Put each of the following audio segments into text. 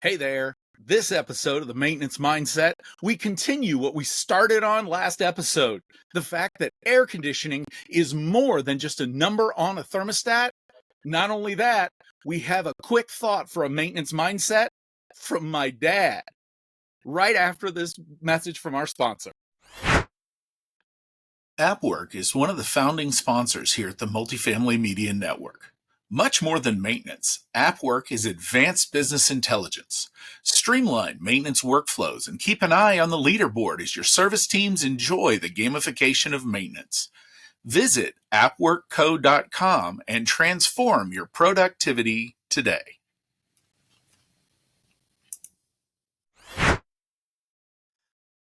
Hey there. This episode of the Maintenance Mindset, we continue what we started on last episode. The fact that air conditioning is more than just a number on a thermostat. Not only that, we have a quick thought for a maintenance mindset from my dad right after this message from our sponsor. AppWork is one of the founding sponsors here at the Multifamily Media Network. Much more than maintenance, AppWork is advanced business intelligence. Streamline maintenance workflows and keep an eye on the leaderboard as your service teams enjoy the gamification of maintenance. Visit appworkco.com and transform your productivity today.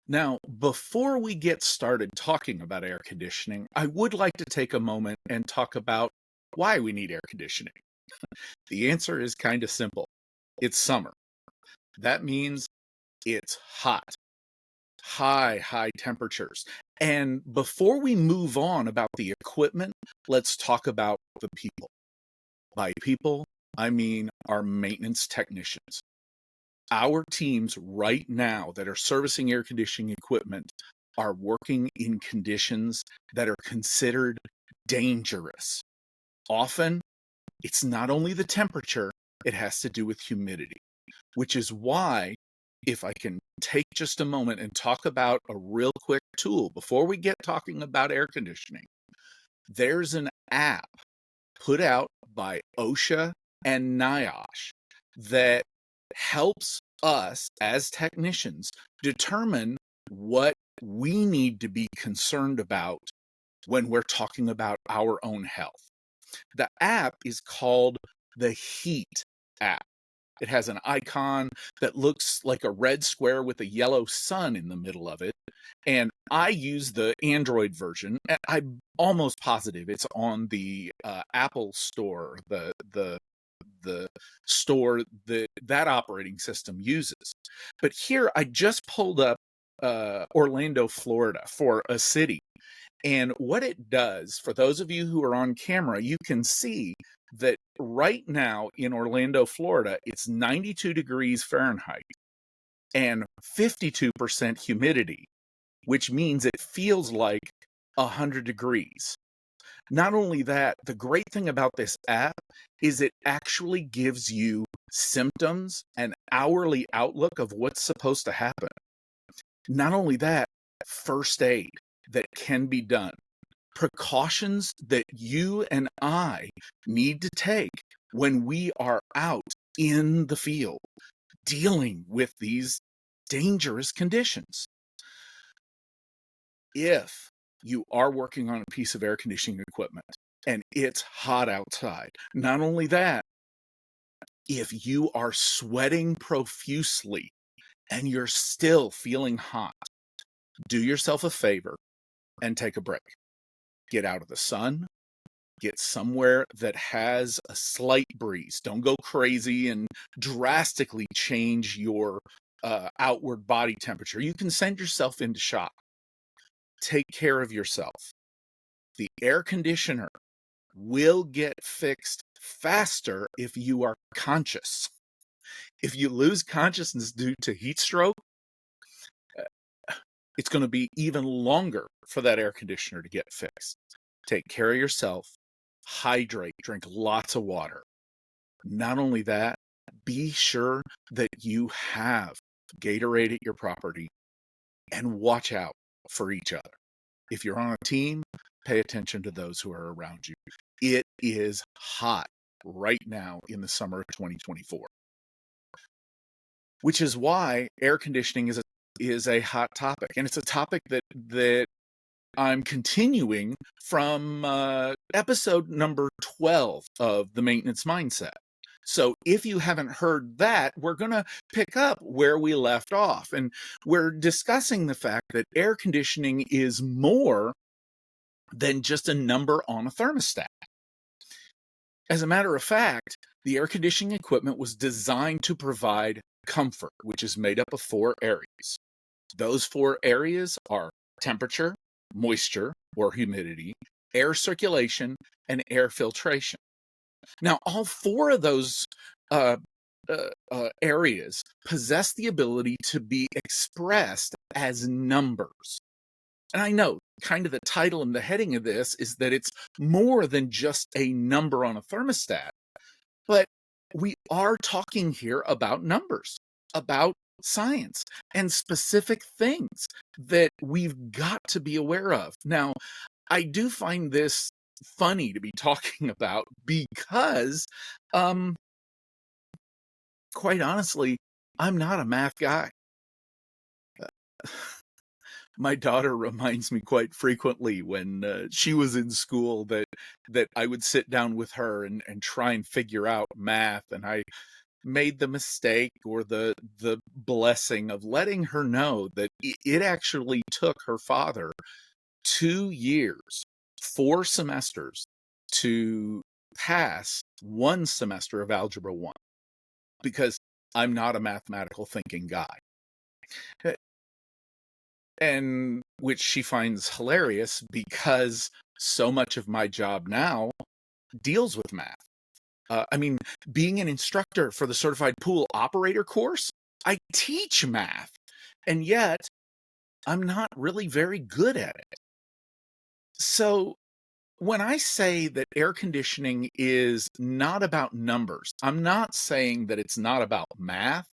Now, before we get started talking about air conditioning, I would like to take a moment and talk about why we need air conditioning. The answer is kind of simple. It's summer. That means it's hot. High temperatures. And before we move on about the equipment, let's talk about the people. By people, I mean our maintenance technicians. Our teams right now that are servicing air conditioning equipment are working in conditions that are considered dangerous. Often, it's not only the temperature, it has to do with humidity, which is why, if I can take just a moment and talk about a real quick tool before we get talking about air conditioning, there's an app put out by OSHA and NIOSH that helps us as technicians determine what we need to be concerned about when we're talking about our own health. The app is called the Heat app. It has an icon that looks like a red square with a yellow sun in the middle of it. And I use the Android version. I'm almost positive it's on the Apple store, the store that operating system uses. But here I just pulled up Orlando, Florida for a city. And what it does, for those of you who are on camera, you can see that right now in Orlando, Florida, it's 92 degrees Fahrenheit and 52% humidity, which means it feels like 100 degrees. Not only that, the great thing about this app is it actually gives you symptoms and hourly outlook of what's supposed to happen. Not only that, first aid that can be done, precautions that you and I need to take when we are out in the field dealing with these dangerous conditions. If you are working on a piece of air conditioning equipment and it's hot outside, not only that, if you are sweating profusely and you're still feeling hot, do yourself a favor and take a break. Get out of the sun, get somewhere that has a slight breeze. Don't go crazy and drastically change your outward body temperature. You can send yourself into shock. Take care of yourself. The air conditioner will get fixed faster if you are conscious. If you lose consciousness due to heat stroke, it's going to be even longer for that air conditioner to get fixed. Take care of yourself, hydrate, drink lots of water. Not only that, be sure that you have Gatorade at your property and watch out for each other. If you're on a team, pay attention to those who are around you. It is hot right now in the summer of 2024, which is why air conditioning is a hot topic. And it's a topic that I'm continuing from episode number 12 of the Maintenance Mindset. So if you haven't heard that, we're going to pick up where we left off. And we're discussing the fact that air conditioning is more than just a number on a thermostat. As a matter of fact, the air conditioning equipment was designed to provide comfort, which is made up of 4 areas. Those 4 areas are temperature, moisture or humidity, air circulation, and air filtration. Now, all 4 of those areas possess the ability to be expressed as numbers. And I know kind of the title and the heading of this is that it's more than just a number on a thermostat, but we are talking here about numbers, about science, and specific things that we've got to be aware of. Now, I do find this funny to be talking about because, um, quite honestly, I'm not a math guy. My daughter reminds me quite frequently when she was in school that I would sit down with her and try and figure out math, and I made the mistake or the blessing of letting her know that it actually took her father 2 years, 4 semesters to pass one semester of Algebra 1 because I'm not a mathematical thinking guy. Uh, And which she finds hilarious because so much of my job now deals with math. I mean, being an instructor for the Certified Pool Operator course, I teach math, and yet I'm not really very good at it. So when I say that air conditioning is not about numbers, I'm not saying that it's not about math,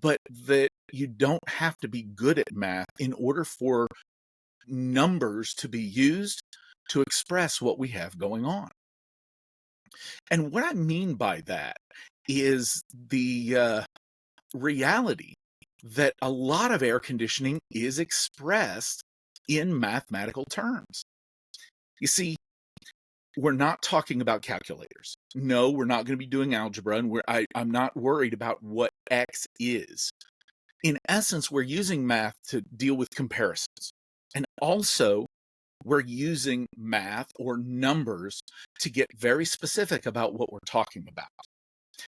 but that you don't have to be good at math in order for numbers to be used to express what we have going on. And what I mean by that is the reality that a lot of air conditioning is expressed in mathematical terms. You see, we're not talking about calculators. No, we're not going to be doing algebra, and I'm not worried about what X is. In essence, we're using math to deal with comparisons. And also, we're using math or numbers to get very specific about what we're talking about.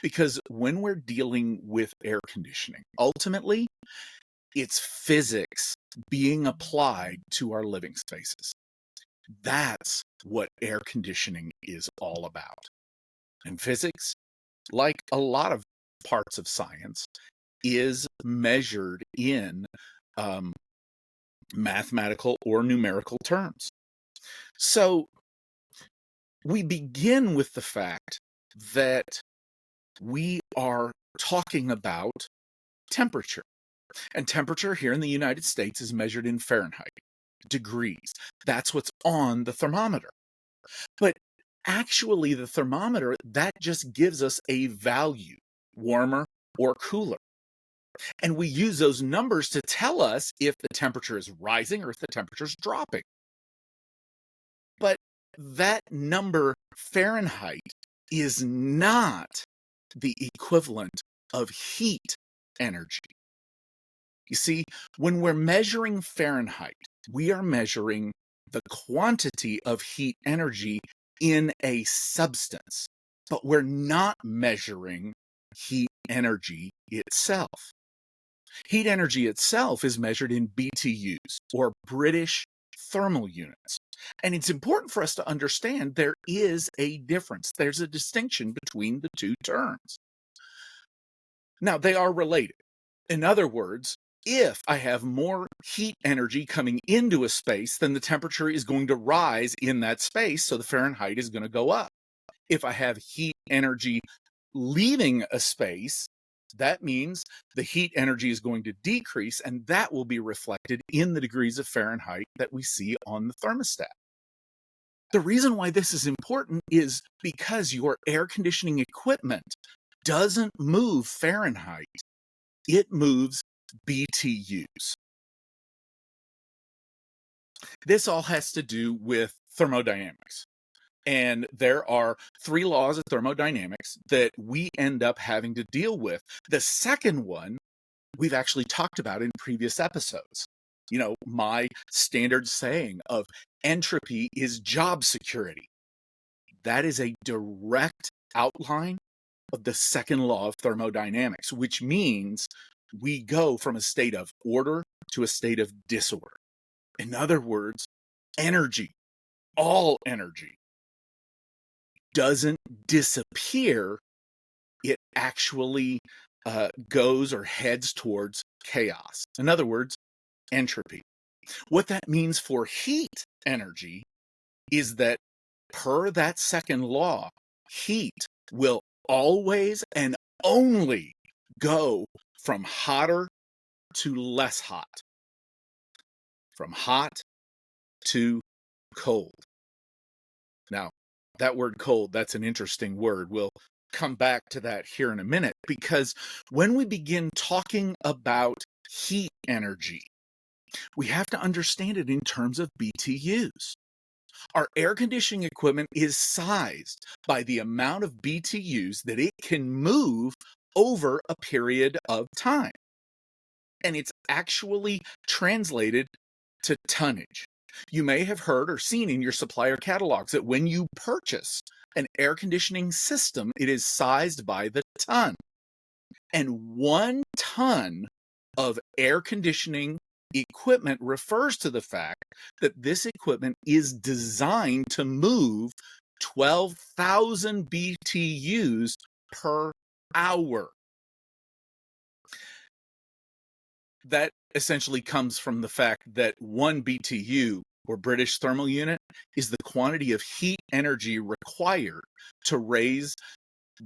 Because when we're dealing with air conditioning, ultimately, it's physics being applied to our living spaces. That's what air conditioning is all about. And physics, like a lot of parts of science, is measured in um, mathematical or numerical terms. So we begin with the fact that we are talking about temperature. And temperature here in the United States is measured in Fahrenheit, degrees. That's what's on the thermometer. But actually, the thermometer, that just gives us a value, warmer or cooler. And we use those numbers to tell us if the temperature is rising or if the temperature is dropping. But that number, Fahrenheit, is not the equivalent of heat energy. You see, when we're measuring Fahrenheit, we are measuring the quantity of heat energy in a substance, but we're not measuring heat energy itself. Heat energy itself is measured in BTUs, or British thermal units. And it's important for us to understand there is a difference. There's a distinction between the two terms. Now, they are related. In other words, if I have more heat energy coming into a space, then the temperature is going to rise in that space, so the Fahrenheit is going to go up. If I have heat energy leaving a space, that means the heat energy is going to decrease, and that will be reflected in the degrees of Fahrenheit that we see on the thermostat. The reason why this is important is because your air conditioning equipment doesn't move Fahrenheit, it moves BTUs. This all has to do with thermodynamics. And there are 3 laws of thermodynamics that we end up having to deal with. The second one we've actually talked about in previous episodes. You know, my standard saying of entropy is job security. That is a direct outline of the second law of thermodynamics, which means we go from a state of order to a state of disorder. In other words, energy, all energy, doesn't disappear it actually goes or heads towards chaos. In other words, entropy. What that means for heat energy is that per that second law, heat will always and only go from hotter to less hot, from hot to cold. Now, that word cold, that's an interesting word. We'll come back to that here in a minute, because when we begin talking about heat energy, we have to understand it in terms of BTUs. Our air conditioning equipment is sized by the amount of BTUs that it can move over a period of time. And it's actually translated to tonnage. You may have heard or seen in your supplier catalogs that when you purchase an air conditioning system, it is sized by the ton. And 1 ton of air conditioning equipment refers to the fact that this equipment is designed to move 12,000 BTUs per hour. That essentially comes from the fact that 1 BTU, or British thermal unit, is the quantity of heat energy required to raise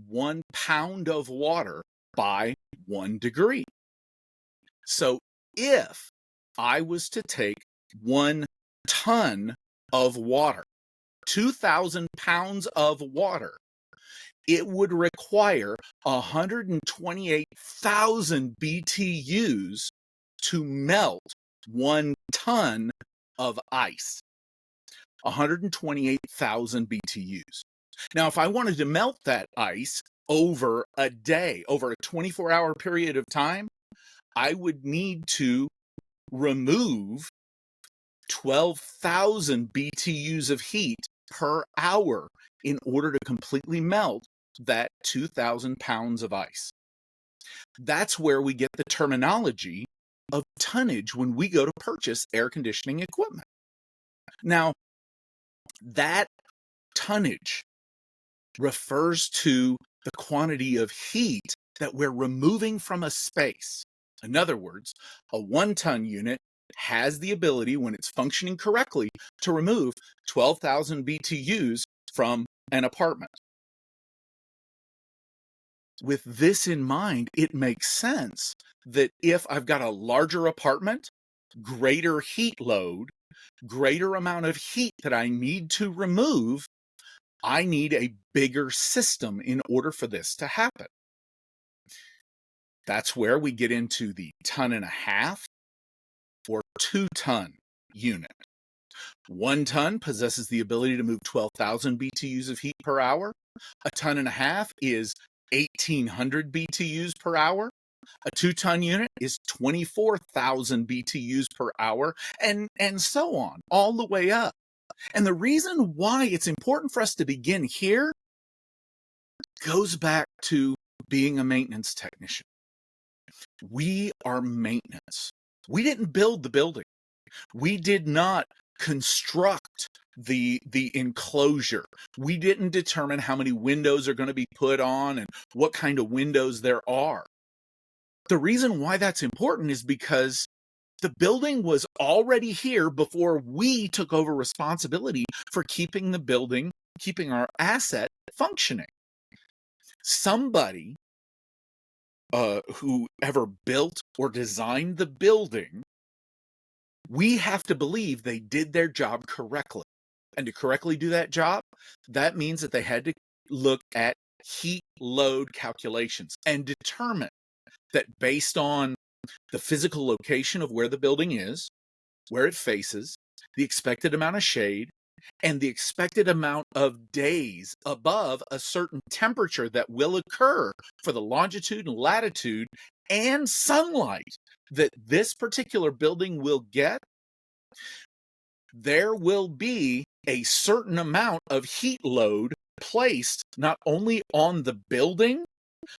1 pound of water by 1 degree. So if I was to take 1 ton of water, 2,000 pounds of water, it would require 128,000 BTUs to melt 1 ton of ice. 128,000 BTUs. Now, if I wanted to melt that ice over a day, over a 24-hour period of time, I would need to remove 12,000 BTUs of heat per hour in order to completely melt that 2,000 pounds of ice. That's where we get the terminology of tonnage when we go to purchase air conditioning equipment. Now, that tonnage refers to the quantity of heat that we're removing from a space. In other words, a 1-ton unit has the ability, when it's functioning correctly, to remove 12,000 BTUs from an apartment. With this in mind, it makes sense that if I've got a larger apartment, greater heat load, greater amount of heat that I need to remove, I need a bigger system in order for this to happen. That's where we get into the 1.5 ton or 2-ton unit. 1 ton possesses the ability to move 12,000 BTUs of heat per hour. 1.5 tons is 1,800 BTUs per hour. A 2-ton unit is 24,000 BTUs per hour, and so on, all the way up. And the reason why it's important for us to begin here goes back to being a maintenance technician. We are maintenance. We didn't build the building. We did not construct the enclosure. We didn't determine how many windows are going to be put on and what kind of windows there are. The reason why that's important is because the building was already here before we took over responsibility for keeping the building, keeping our asset functioning. Somebody who ever built or designed the building, we have to believe they did their job correctly. And to correctly do that job, that means that they had to look at heat load calculations and determine that based on the physical location of where the building is, where it faces, the expected amount of shade, and the expected amount of days above a certain temperature that will occur for the longitude and latitude and sunlight that this particular building will get, there will be a certain amount of heat load placed not only on the building,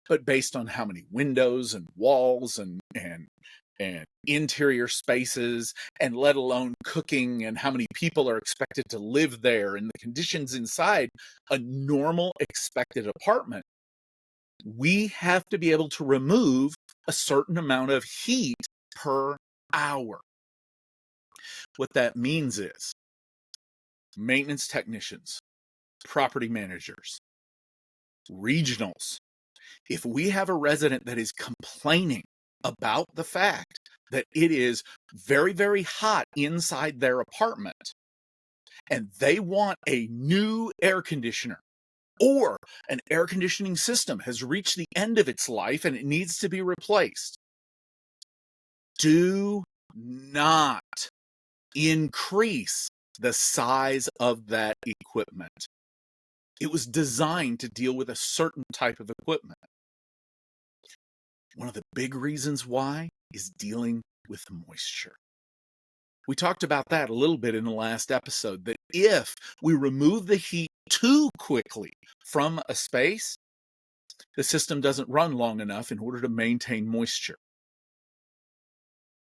but based on how many windows and walls and interior spaces, and let alone cooking and how many people are expected to live there and the conditions inside a normal expected apartment. We have to be able to remove a certain amount of heat per hour. What that means is maintenance technicians, property managers, regionals, if we have a resident that is complaining about the fact that it is very, very hot inside their apartment and they want a new air conditioner, or an air conditioning system has reached the end of its life and it needs to be replaced, do not increase the size of that equipment. It was designed to deal with a certain type of equipment. One of the big reasons why is dealing with moisture. We talked about that a little bit in the last episode, that if we remove the heat too quickly from a space, the system doesn't run long enough in order to maintain moisture.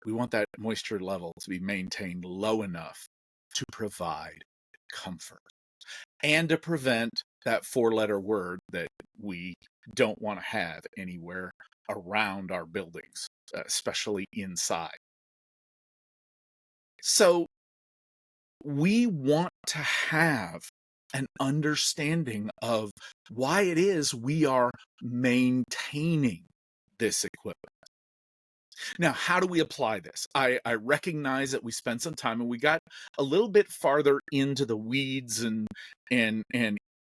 We want that moisture level to be maintained low enough to provide comfort and to prevent that four-letter word that we don't want to have anywhere around our buildings, especially inside. So we want to have an understanding of why it is we are maintaining this equipment. Now, how do we apply this? I recognize that we spent some time and we got a little bit farther into the weeds and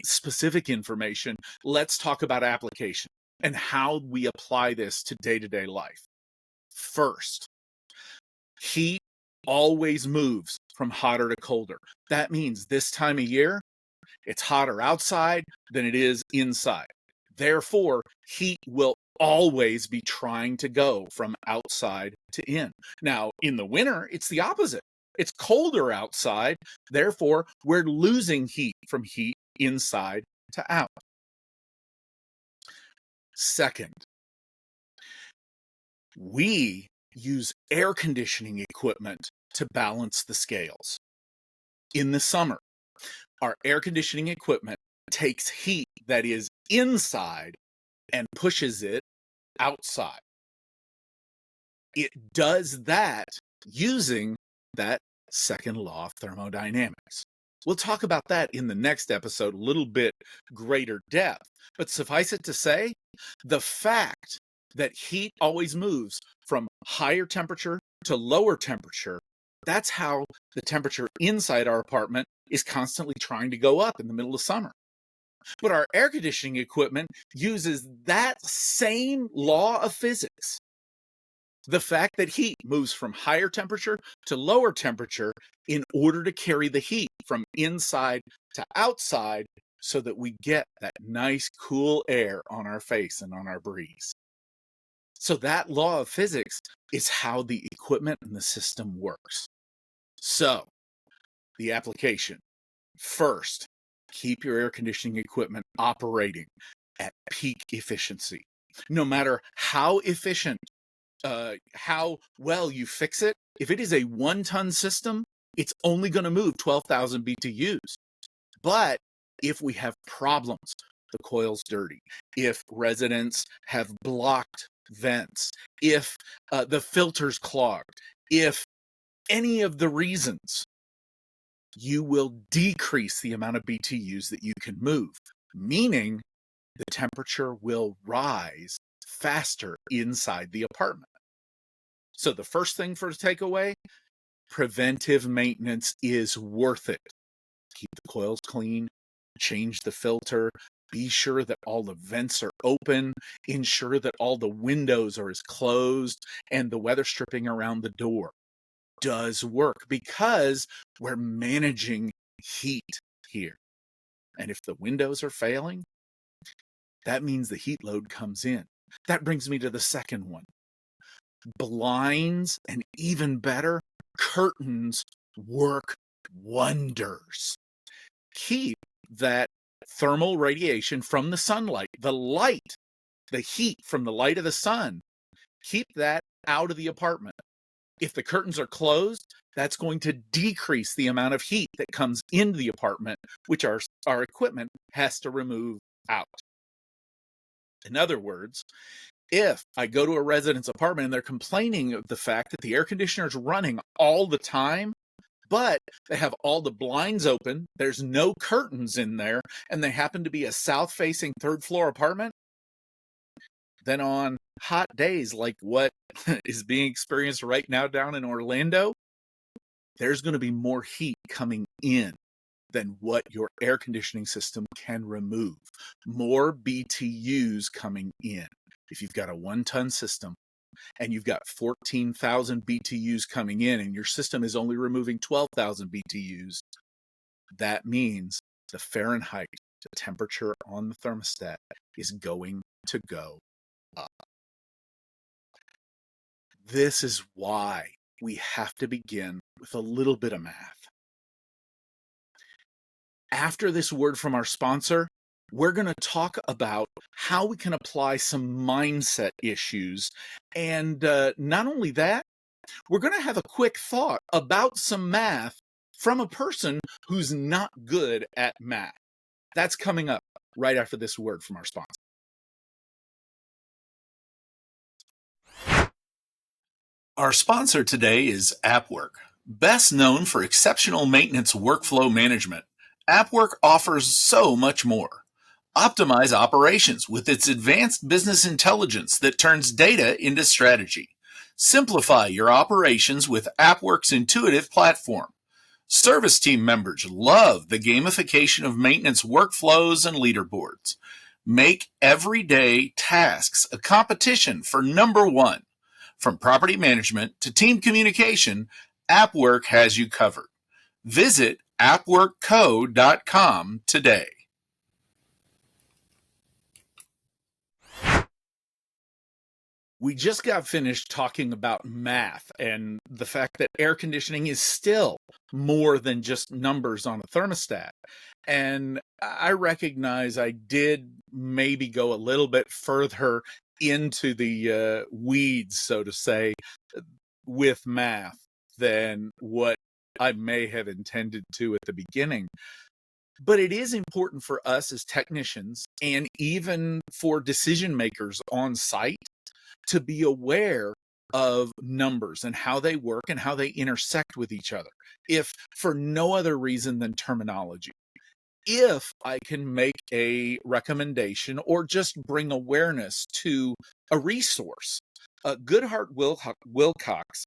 specific information. Let's talk about application and how we apply this to day-to-day life. First, heat always moves from hotter to colder. That means this time of year, it's hotter outside than it is inside. Therefore, heat will always be trying to go from outside to in. Now, in the winter, it's the opposite. It's colder outside. Therefore, we're losing heat from heat inside to out. Second, we use air conditioning equipment to balance the scales. In the summer, our air conditioning equipment takes heat that is inside and pushes it outside. It does that using that second law of thermodynamics. We'll talk about that in the next episode, a little bit greater depth. But suffice it to say, the fact that heat always moves from higher temperature to lower temperature, that's how the temperature inside our apartment is constantly trying to go up in the middle of summer. But our air conditioning equipment uses that same law of physics. The fact that heat moves from higher temperature to lower temperature in order to carry the heat from inside to outside so that we get that nice cool air on our face and on our breeze. So that law of physics is how the equipment and the system works. So the application. First, keep your air conditioning equipment operating at peak efficiency. No matter how efficient, how well you fix it, if it is a 1-ton system, it's only going to move 12,000 BTUs. But if we have problems, the coil's dirty, if residents have blocked vents, if the filter's clogged, if any of the reasons, you will decrease the amount of BTUs that you can move, meaning the temperature will rise faster inside the apartment. So the first thing for takeaway, preventive maintenance is worth it. Keep the coils clean, change the filter, be sure that all the vents are open, ensure that all the windows are as closed, and the weather stripping around the door does work because we're managing heat here. And if the windows are failing, that means the heat load comes in. That brings me to the second one. Blinds, and even better, curtains work wonders. Keep that thermal radiation from the sunlight, the light, the heat from the light of the sun, keep that out of the apartment. If the curtains are closed, that's going to decrease the amount of heat that comes into the apartment, which our equipment has to remove out. In other words, if I go to a resident's apartment and they're complaining of the fact that the air conditioner is running all the time, but they have all the blinds open, there's no curtains in there, and they happen to be a south-facing third-floor apartment, then on hot days like what is being experienced right now down in Orlando, there's going to be more heat coming in than what your air conditioning system can remove. More BTUs coming in. If you've got a 1-ton system and you've got 14,000 BTUs coming in and your system is only removing 12,000 BTUs, that means the Fahrenheit, the temperature on the thermostat, is going to go up. This is why we have to begin with a little bit of math. After this word from our sponsor, we're going to talk about how we can apply some mindset issues. And not only that, we're going to have a quick thought about some math from a person who's not good at math. That's coming up right after this word from our sponsor. Our sponsor today is AppWork. Best known for exceptional maintenance workflow management, AppWork offers so much more. Optimize operations with its advanced business intelligence that turns data into strategy. Simplify your operations with AppWork's intuitive platform. Service team members love the gamification of maintenance workflows and leaderboards. Make everyday tasks a competition for number one. From property management to team communication, AppWork has you covered. Visit appworkco.com today. We just got finished talking about math and the fact that air conditioning is still more than just numbers on a thermostat. And I recognize I did maybe go a little bit further into the weeds, so to say, with math than what I may have intended to at the beginning. But it is important for us as technicians and even for decision makers on site to be aware of numbers and how they work and how they intersect with each other, if for no other reason than terminology. If I can make recommendation or just bring awareness to a resource, Goodhart Wilcox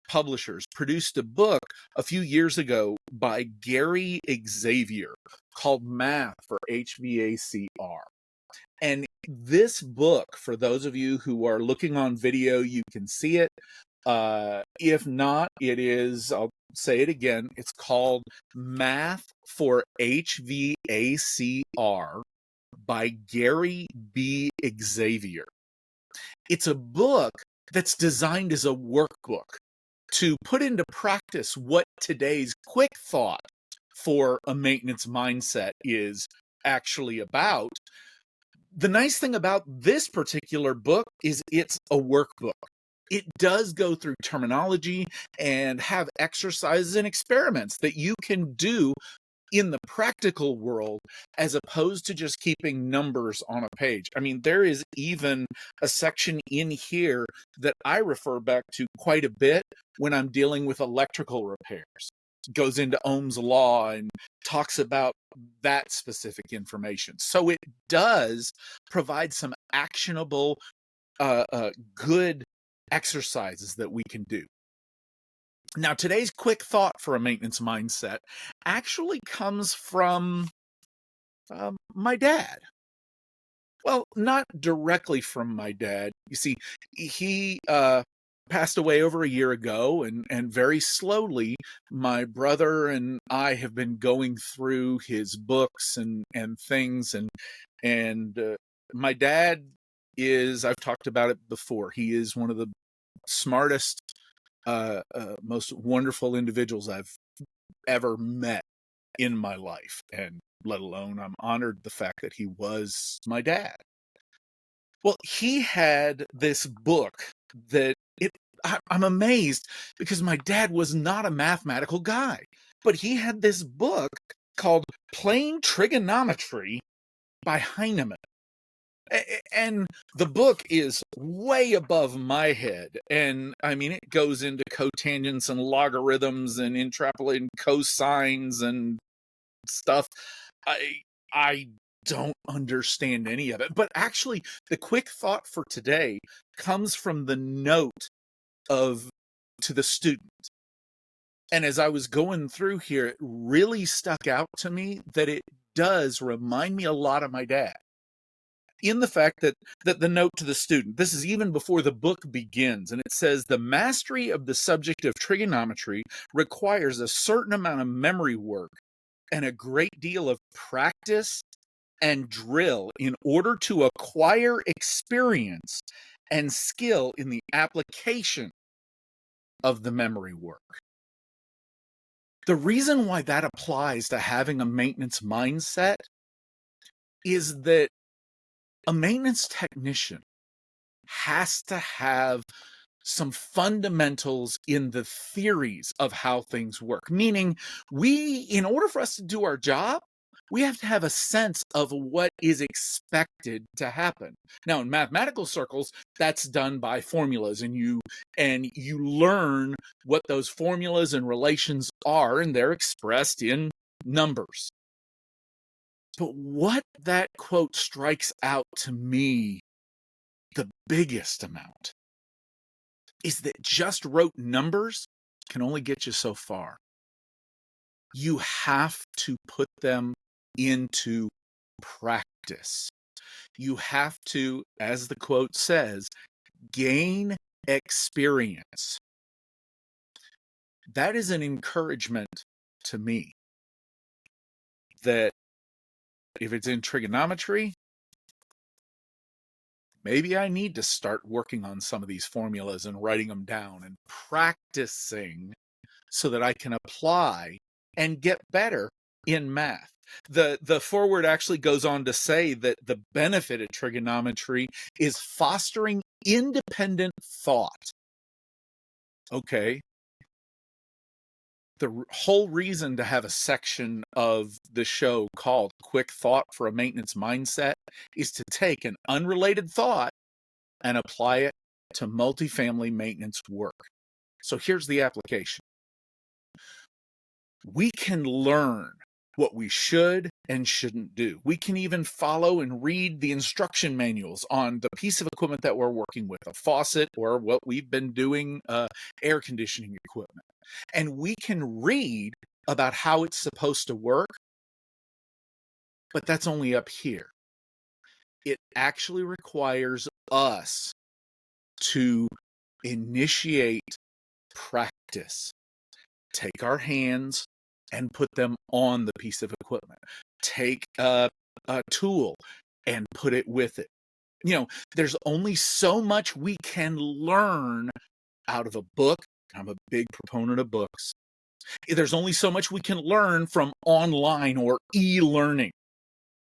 Publishers produced a book a few years ago by Gary Xavier called Math for HVACR. And this book, for those of you who are looking on video, you can see it. If not, it is, I'll say it again, it's called Math for HVACR by Gary B. Xavier. It's a book that's designed as a workbook to put into practice what today's quick thought for a maintenance mindset is actually about. The nice thing about this particular book is it's a workbook. It does go through terminology and have exercises and experiments that you can do in the practical world as opposed to just keeping numbers on a page. I mean, there is even a section in here that I refer back to quite a bit when I'm dealing with electrical repairs. It goes into Ohm's law and talks about that specific information. So it does provide some actionable, good exercises that we can do. Now, today's quick thought for a maintenance mindset actually comes from my dad. Well, not directly from my dad. You see, he passed away over a year ago, and very slowly, my brother and I have been going through his books and things, and my dad is, I've talked about it before, he is one of the smartest, most wonderful individuals I've ever met in my life, and let alone I'm honored the fact that he was my dad. Well, he had this book that I'm amazed because my dad was not a mathematical guy, but he had this book called Plain Trigonometry by Heinemann. And the book is way above my head. And I mean, it goes into cotangents and logarithms and interpolating cosines and stuff. I don't understand any of it. But actually, the quick thought for today comes from the note of to the student. And as I was going through here, it really stuck out to me that it does remind me a lot of my dad, in the fact that the note to the student, this is even before the book begins, and it says the mastery of the subject of trigonometry requires a certain amount of memory work and a great deal of practice and drill in order to acquire experience and skill in the application of the memory work. The reason why that applies to having a maintenance mindset is that a maintenance technician has to have some fundamentals in the theories of how things work. Meaning, in order for us to do our job, we have to have a sense of what is expected to happen. Now, in mathematical circles, that's done by formulas, and you learn what those formulas and relations are, and they're expressed in numbers. But what that quote strikes out to me the biggest amount is that just rote numbers can only get you so far. You have to put them into practice. You have to, as the quote says, gain experience. That is an encouragement to me that if it's in trigonometry, maybe I need to start working on some of these formulas and writing them down and practicing so that I can apply and get better in math. The foreword actually goes on to say that the benefit of trigonometry is fostering independent thought. Okay. The whole reason to have a section of the show called Quick Thought for a Maintenance Mindset is to take an unrelated thought and apply it to multifamily maintenance work. So here's the application. We can learn what we should and shouldn't do. We can even follow and read the instruction manuals on the piece of equipment that we're working with, a faucet, or what we've been doing, air conditioning equipment. And we can read about how it's supposed to work, but that's only up here. It actually requires us to initiate practice. Take our hands and put them on the piece of equipment. Take a tool and put it with it. There's only so much we can learn out of a book. I'm a big proponent of books. There's only so much we can learn from online or e-learning,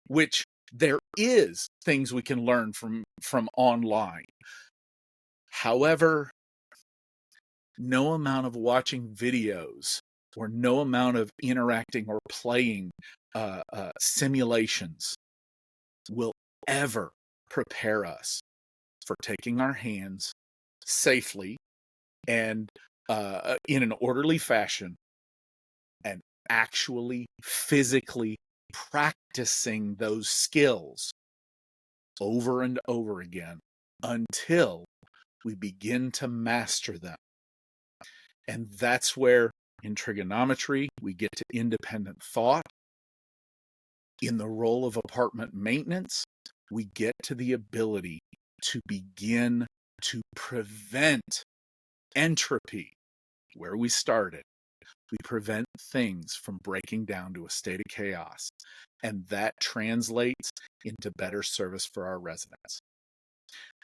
which there is things we can learn from online. However, no amount of watching videos or no amount of interacting or playing simulations will ever prepare us for taking our hands safely and in an orderly fashion and actually physically practicing those skills over and over again until we begin to master them. And that's where in trigonometry we get to independent thought. In the role of apartment maintenance, we get to the ability to begin to prevent entropy where we started. We prevent things from breaking down to a state of chaos, and that translates into better service for our residents.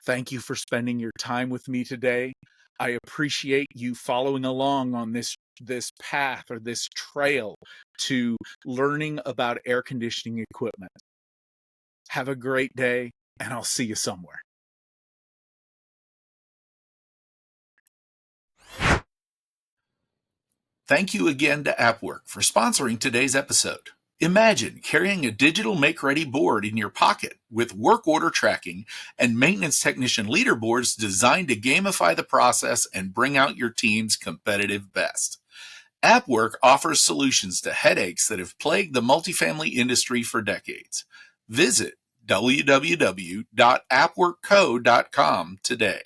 Thank you for spending your time with me today. I appreciate you following along on this path or this trail to learning about air conditioning equipment. Have a great day, and I'll see you somewhere. Thank you again to AppWork for sponsoring today's episode. Imagine carrying a digital make-ready board in your pocket with work order tracking and maintenance technician leaderboards designed to gamify the process and bring out your team's competitive best. AppWork offers solutions to headaches that have plagued the multifamily industry for decades. Visit www.appworkco.com today.